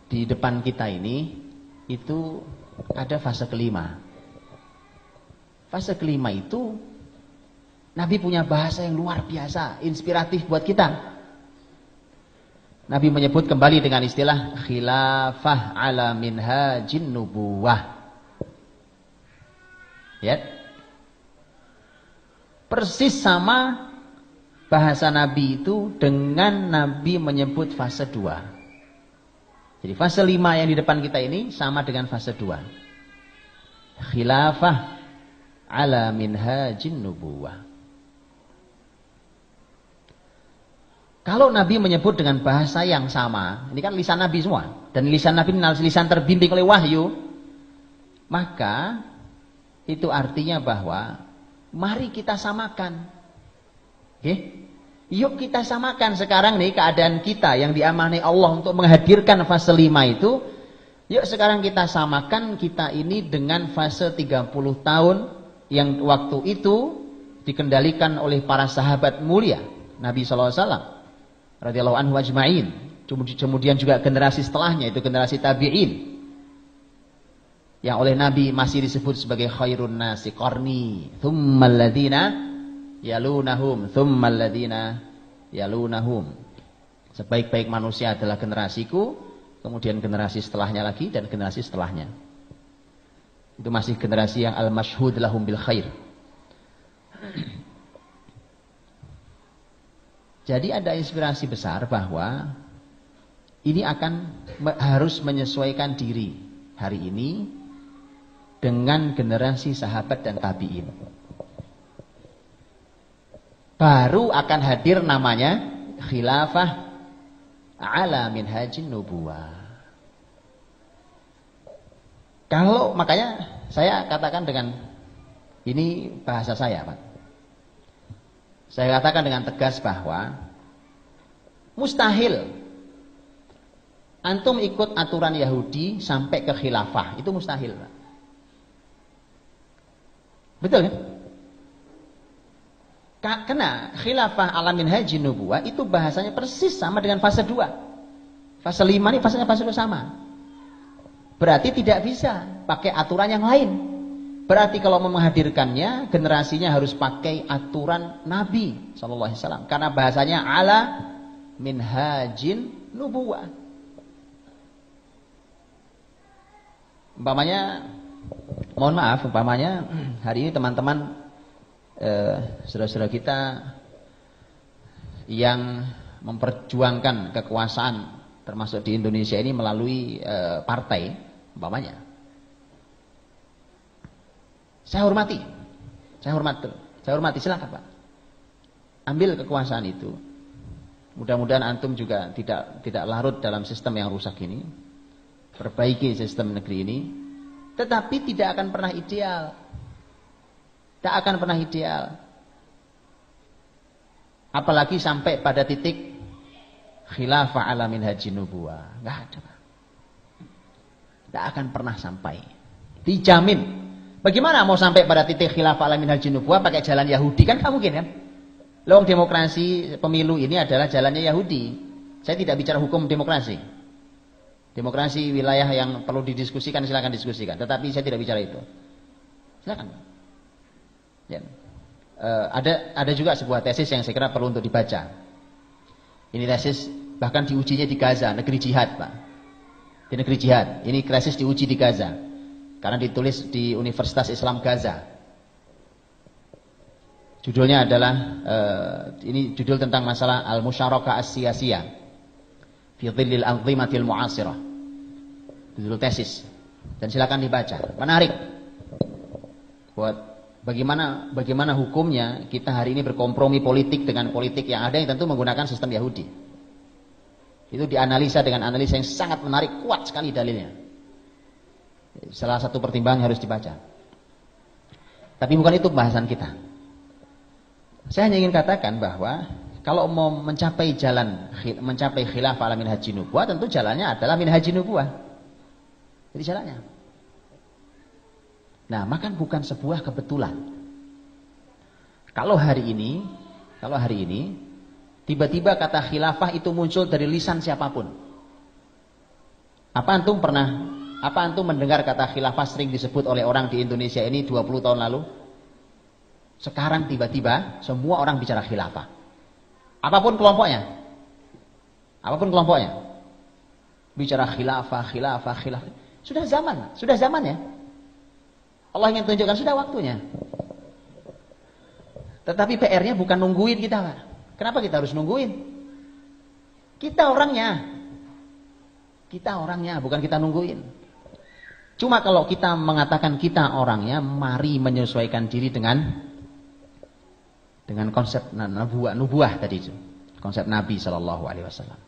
di depan kita ini itu ada fase kelima. Fase kelima itu Nabi punya bahasa yang luar biasa, inspiratif buat kita. Nabi menyebut kembali dengan istilah khilafah ala minhajin nubuwah. Ya. Persis sama bahasa Nabi itu dengan Nabi menyebut fase 2. Jadi fase 5 yang di depan kita ini sama dengan fase 2. Khilafah ala minhajin nubuwah. Kalau Nabi menyebut dengan bahasa yang sama, ini kan lisan Nabi semua, dan lisan Nabi adalah lisan terbimbing oleh wahyu, maka itu artinya bahwa mari kita samakan. Yuk kita samakan sekarang nih keadaan kita yang diamanai Allah untuk menghadirkan fase 5 itu. Yuk sekarang kita samakan kita ini dengan fase 30 tahun yang waktu itu dikendalikan oleh para sahabat mulia Nabi SAW radhiyallahu anhu ajma'in. Kemudian juga generasi setelahnya itu generasi tabi'in yang oleh Nabi masih disebut sebagai khairun nasi qarni thummal ladzina yalunahum thummal ladzina yalunahum. Sebaik-baik manusia adalah generasiku, kemudian generasi setelahnya lagi dan generasi setelahnya. Itu masih generasi yang al-masyhud lahum bil khair. Jadi ada inspirasi besar bahwa ini harus menyesuaikan diri hari ini dengan generasi sahabat dan tabi'in. Baru akan hadir namanya khilafah ala minhajin nubuwah. Kalau makanya saya katakan dengan ini bahasa saya, Pak. Saya katakan dengan tegas bahwa mustahil antum ikut aturan Yahudi sampai ke khilafah. Itu mustahil, Pak. Betul kan? Karena khilafah ala minhajin nubuwah itu bahasanya persis sama dengan fase 2. Fase 5 ini fasenya fase 2 sama. Berarti tidak bisa pakai aturan yang lain. Berarti kalau mau menghadirkannya, generasinya harus pakai aturan Nabi SAW. Karena bahasanya ala minhajin nubuwah. Umpamanya, mohon maaf, umpamanya hari ini teman-teman saudara-saudara kita yang memperjuangkan kekuasaan termasuk di Indonesia ini melalui partai, umpamanya. Saya hormati, silakan Pak. Ambil kekuasaan itu. Mudah-mudahan antum juga tidak larut dalam sistem yang rusak ini. Perbaiki sistem negeri ini. Tetapi tidak akan pernah ideal. Tak akan pernah ideal. Apalagi sampai pada titik khilafah ala minhajin nubuwah. Enggak ada, Pak. Tak akan pernah sampai. Dijamin. Bagaimana mau sampai pada titik khilafah ala minhajin nubuwah pakai jalan Yahudi? Kan nggak mungkin kan? Loh, demokrasi pemilu ini adalah jalannya Yahudi. Saya tidak bicara hukum demokrasi. Demokrasi wilayah yang perlu didiskusikan silakan diskusikan. Tetapi saya tidak bicara itu. Silakan. Ya. Ada juga sebuah tesis yang saya kira perlu untuk dibaca. Ini tesis bahkan diujinya di Gaza, negeri jihad, Pak. Di negeri jihad. Ini tesis diuji di Gaza. Karena ditulis di Universitas Islam Gaza. Judulnya adalah ini judul tentang masalah al-musyarakah as-siyasiyah fi dhillil anzimatil mu'asirah. Judul tesis. Dan silakan dibaca. Menarik. Buat bagaimana hukumnya kita hari ini berkompromi politik dengan politik yang ada yang tentu menggunakan sistem Yahudi. Itu dianalisa dengan analisa yang sangat menarik, kuat sekali dalilnya. Salah satu pertimbangan harus dibaca. Tapi bukan itu pembahasan kita. Saya hanya ingin katakan bahwa kalau mau mencapai khilafah ala minhajin nubuwah, tentu jalannya adalah minhajin nubuwah. Jadi jalannya. Nah, maka bukan sebuah kebetulan. Kalau hari ini tiba-tiba kata khilafah itu muncul dari lisan siapapun. Apa antum mendengar kata khilafah sering disebut oleh orang di Indonesia ini 20 tahun lalu? Sekarang tiba-tiba semua orang bicara khilafah. Apapun kelompoknya. Bicara khilafah. Sudah zaman ya. Allah ingin tunjukkan sudah waktunya. Tetapi PR-nya bukan nungguin kita, Pak. Kenapa kita harus nungguin? Kita orangnya, bukan kita nungguin. Cuma kalau kita mengatakan kita orangnya, mari menyesuaikan diri dengan konsep nubuah tadi itu, konsep Nabi Shallallahu Alaihi Wasallam.